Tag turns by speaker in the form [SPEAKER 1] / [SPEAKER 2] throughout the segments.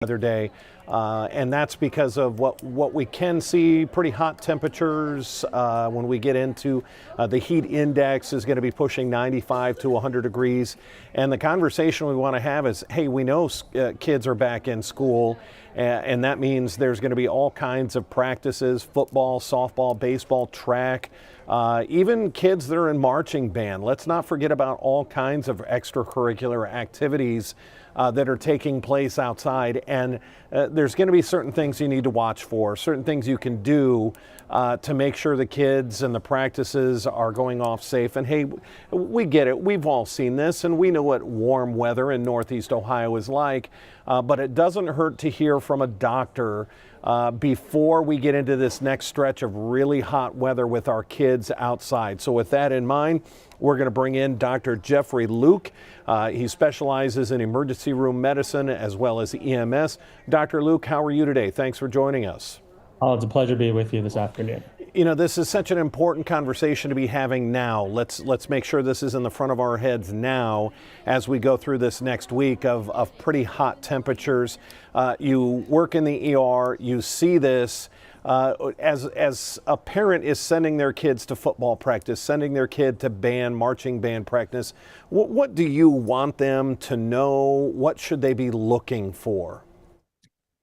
[SPEAKER 1] other day, and that's because of what we can see, pretty hot temperatures. When we get into the heat index is going to be pushing 95 to 100 degrees, and the conversation we want to have is, hey, we know kids are back in school, and that means there's going to be all kinds of practices: football, softball, baseball, track, even kids that are in marching band. Let's not forget about all kinds of extracurricular activities that are taking place outside, and there's going to be certain things you need to watch for, certain things you can do to make sure the kids and the practices are going off safe. And hey, we get it. We've all seen this, and we know what warm weather in Northeast Ohio is like, but it doesn't hurt to hear from a doctor before we get into this next stretch of really hot weather with our kids outside. So with that in mind, we're going to bring in Dr. Jeffrey Luke. He specializes in emergency room medicine as well as EMS. Dr. Luke, how are you today? Thanks for joining us.
[SPEAKER 2] Oh, it's a pleasure to be with you this afternoon.
[SPEAKER 1] You know, this is such an important conversation to be having now. Let's make sure this is in the front of our heads now as we go through this next week of pretty hot temperatures. You work in the ER, you see this. As a parent is sending their kids to football practice, sending their kid to marching band practice, what do you want them to know? What should they be looking for?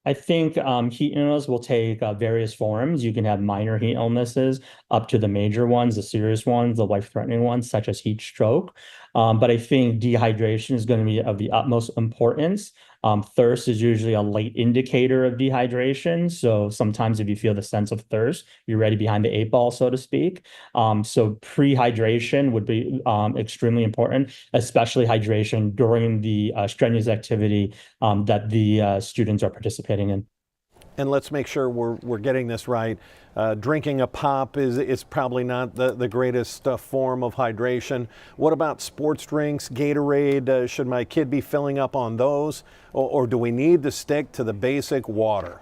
[SPEAKER 2] I think heat illness will take various forms. You can have minor heat illnesses up to the major ones, the serious ones, the life-threatening ones, such as heat stroke. But I think dehydration is going to be of the utmost importance. Thirst is usually a late indicator of dehydration. So sometimes if you feel the sense of thirst, you're ready behind the eight ball, so to speak. So pre-hydration would be extremely important, especially hydration during the strenuous activity that the students are participating in.
[SPEAKER 1] And let's make sure we're getting this right. Drinking a pop is probably not the greatest form of hydration. What about sports drinks, Gatorade? Should my kid be filling up on those? Or do we need to stick to the basic water?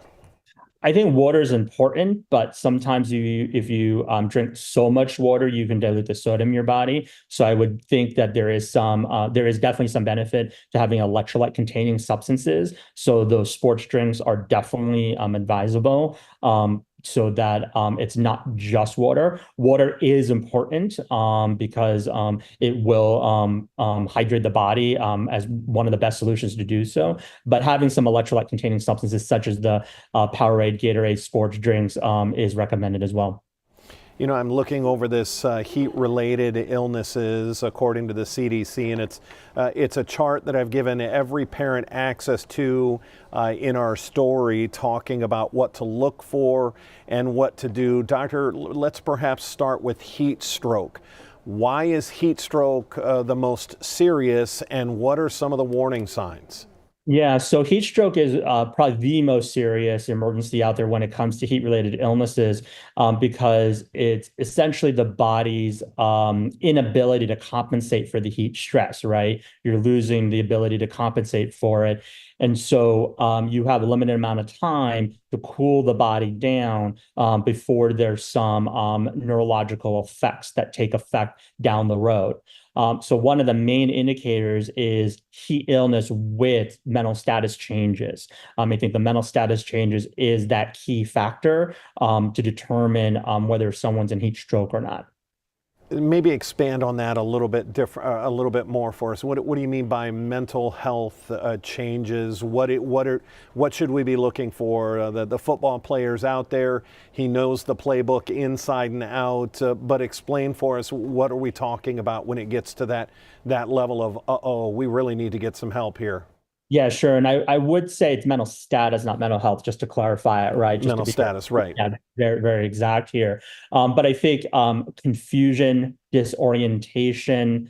[SPEAKER 2] I think water is important, but sometimes if you drink so much water, you can dilute the sodium in your body. So I would think that there is definitely some benefit to having electrolyte-containing substances. So those sports drinks are definitely advisable. So that it's not just water. Water is important because it will hydrate the body as one of the best solutions to do so. But having some electrolyte-containing substances such as the Powerade, Gatorade, sports drinks is recommended as well.
[SPEAKER 1] You know, I'm looking over this heat-related illnesses according to the CDC, and it's a chart that I've given every parent access to in our story, talking about what to look for and what to do. Doctor, let's perhaps start with heat stroke. Why is heat stroke the most serious, and what are some of the warning signs?
[SPEAKER 2] Yeah, so heat stroke is probably the most serious emergency out there when it comes to heat-related illnesses because it's essentially the body's inability to compensate for the heat stress, right? You're losing the ability to compensate for it. And so you have a limited amount of time to cool the body down before there's some neurological effects that take effect down the road. So one of the main indicators is heat illness with mental status changes. I think the mental status changes is that key factor to determine whether someone's in heat stroke or not.
[SPEAKER 1] Maybe expand on that a little bit more for us. What do you mean by mental health changes? What should we be looking for? The football players out there, he knows the playbook inside and out, but explain for us, what are we talking about when it gets to that level of, uh-oh, we really need to get some help here?
[SPEAKER 2] Yeah, sure. And I would say it's mental status, not mental health, just to clarify it, right? Just
[SPEAKER 1] mental status, right.
[SPEAKER 2] Yeah, very, very exact here. But I think confusion, disorientation,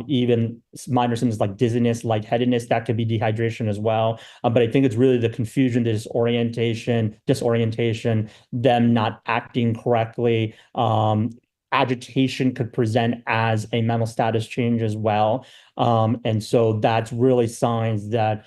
[SPEAKER 2] even minor symptoms like dizziness, lightheadedness, that could be dehydration as well. But I think it's really the confusion, the disorientation, them not acting correctly. Agitation could present as a mental status change as well. And so that's really signs that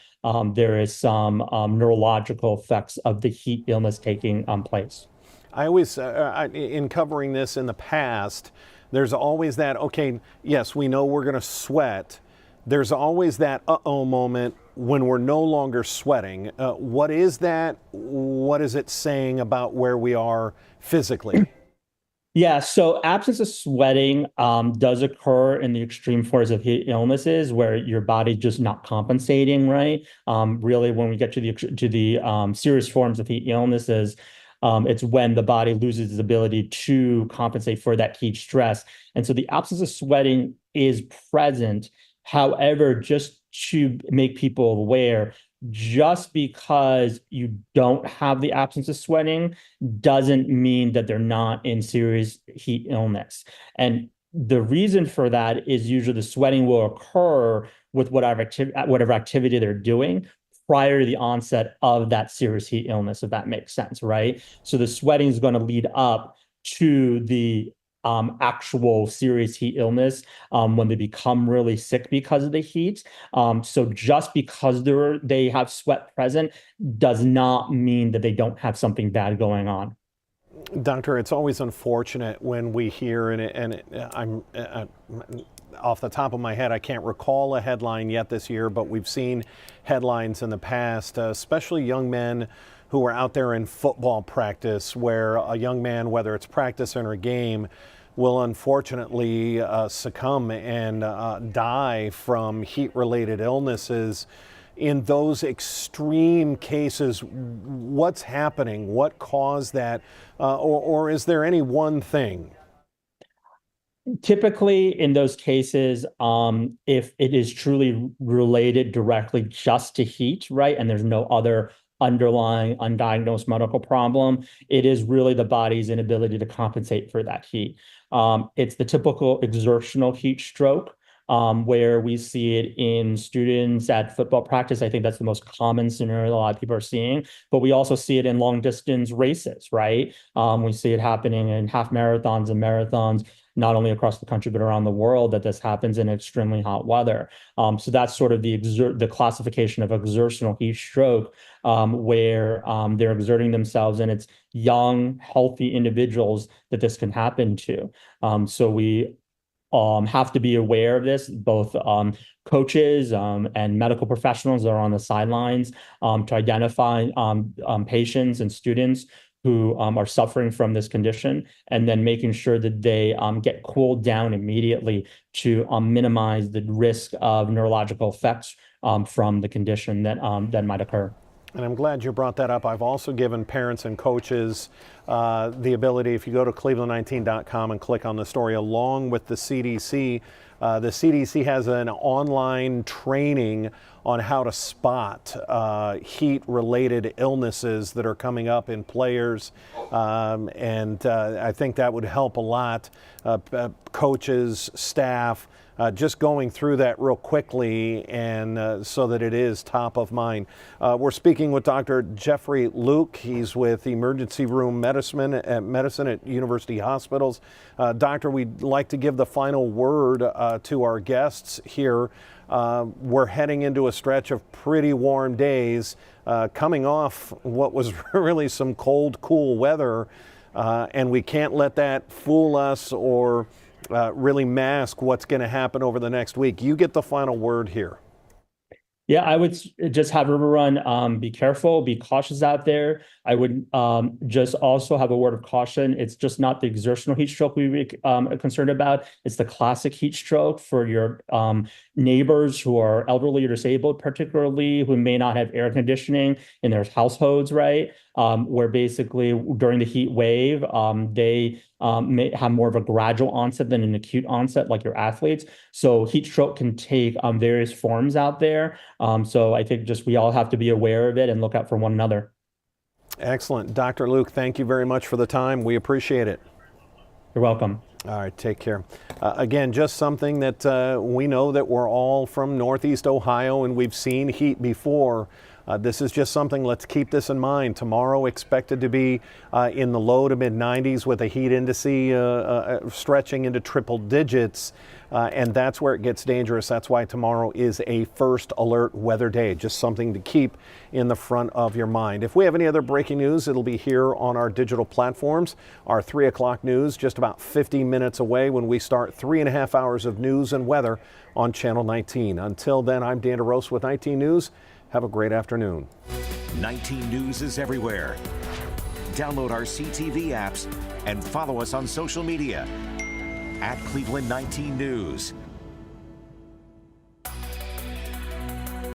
[SPEAKER 2] there is some neurological effects of the heat illness taking place.
[SPEAKER 1] I always, in covering this in the past, there's always that, okay, yes, we know we're going to sweat, there's always that uh-oh moment when we're no longer sweating. What is that? What is it saying about where we are physically?
[SPEAKER 2] Yeah, so absence of sweating does occur in the extreme forms of heat illnesses where your body's just not compensating, right? Really, when we get to the serious forms of heat illnesses, it's when the body loses its ability to compensate for that heat stress. And so the absence of sweating is present. However, just to make people aware, just because you don't have the absence of sweating doesn't mean that they're not in serious heat illness. And the reason for that is usually the sweating will occur with whatever activity they're doing prior to the onset of that serious heat illness, if that makes sense, right? So the sweating is going to lead up to the actual serious heat illness when they become really sick because of the heat. So just because they have sweat present does not mean that they don't have something bad going on.
[SPEAKER 1] Doctor, it's always unfortunate when we hear, I'm off the top of my head, I can't recall a headline yet this year, but we've seen headlines in the past, especially young men who are out there in football practice, where a young man, whether it's practice or a game, will unfortunately succumb and die from heat-related illnesses. In those extreme cases, what's happening? What caused that? Or is there any one thing?
[SPEAKER 2] Typically, in those cases, if it is truly related directly just to heat, right, and there's no other underlying undiagnosed medical problem, it is really the body's inability to compensate for that heat. It's the typical exertional heat stroke, where we see it in students at football practice. I think that's the most common scenario a lot of people are seeing, but we also see it in long distance races, right? We see it happening in half marathons and marathons, not only across the country, but around the world, that this happens in extremely hot weather. So that's sort of the classification of exertional heat stroke, where they're exerting themselves, and it's young, healthy individuals that this can happen to. So we have to be aware of this, both coaches and medical professionals that are on the sidelines to identify patients and students who are suffering from this condition, and then making sure that they get cooled down immediately to minimize the risk of neurological effects from the condition that might occur.
[SPEAKER 1] And I'm glad you brought that up. I've also given parents and coaches the ability, if you go to cleveland19.com and click on the story, along with the CDC has an online training on how to spot heat-related illnesses that are coming up in players. I think that would help a lot. Coaches, staff, just going through that real quickly, and so that it is top of mind. We're speaking with Dr. Jeffrey Luke. He's with emergency room medicine at University Hospitals. Doctor, we'd like to give the final word to our guests here. We're heading into a stretch of pretty warm days, coming off what was really some cold, cool weather, and we can't let that fool us or really mask what's going to happen over the next week. You get the final word here.
[SPEAKER 2] Yeah, I would just have River Run be careful, be cautious out there. I would just also have a word of caution. It's just not the exertional heat stroke we would be concerned about. It's the classic heat stroke for your neighbors who are elderly or disabled, particularly who may not have air conditioning in their households, right? Where basically during the heat wave, they may have more of a gradual onset than an acute onset, like your athletes. So heat stroke can take various forms out there. So I think just we all have to be aware of it and look out for one another.
[SPEAKER 1] Excellent. Dr. Luke, thank you very much for the time. We appreciate it.
[SPEAKER 2] You're welcome.
[SPEAKER 1] All right, take care. Again, just something that we know that we're all from Northeast Ohio and we've seen heat before. This is just something, let's keep this in mind. Tomorrow expected to be in the low to mid 90s with a heat index stretching into triple digits. And that's where it gets dangerous. That's why tomorrow is a first alert weather day. Just something to keep in the front of your mind. If we have any other breaking news, it'll be here on our digital platforms. Our 3 o'clock news just about 50 minutes away when we start 3.5 hours of news and weather on Channel 19. Until then, I'm Dan DeRosa with 19 News. Have a great afternoon.
[SPEAKER 3] 19 News is everywhere. Download our CTV apps and follow us on social media @Cleveland 19 News.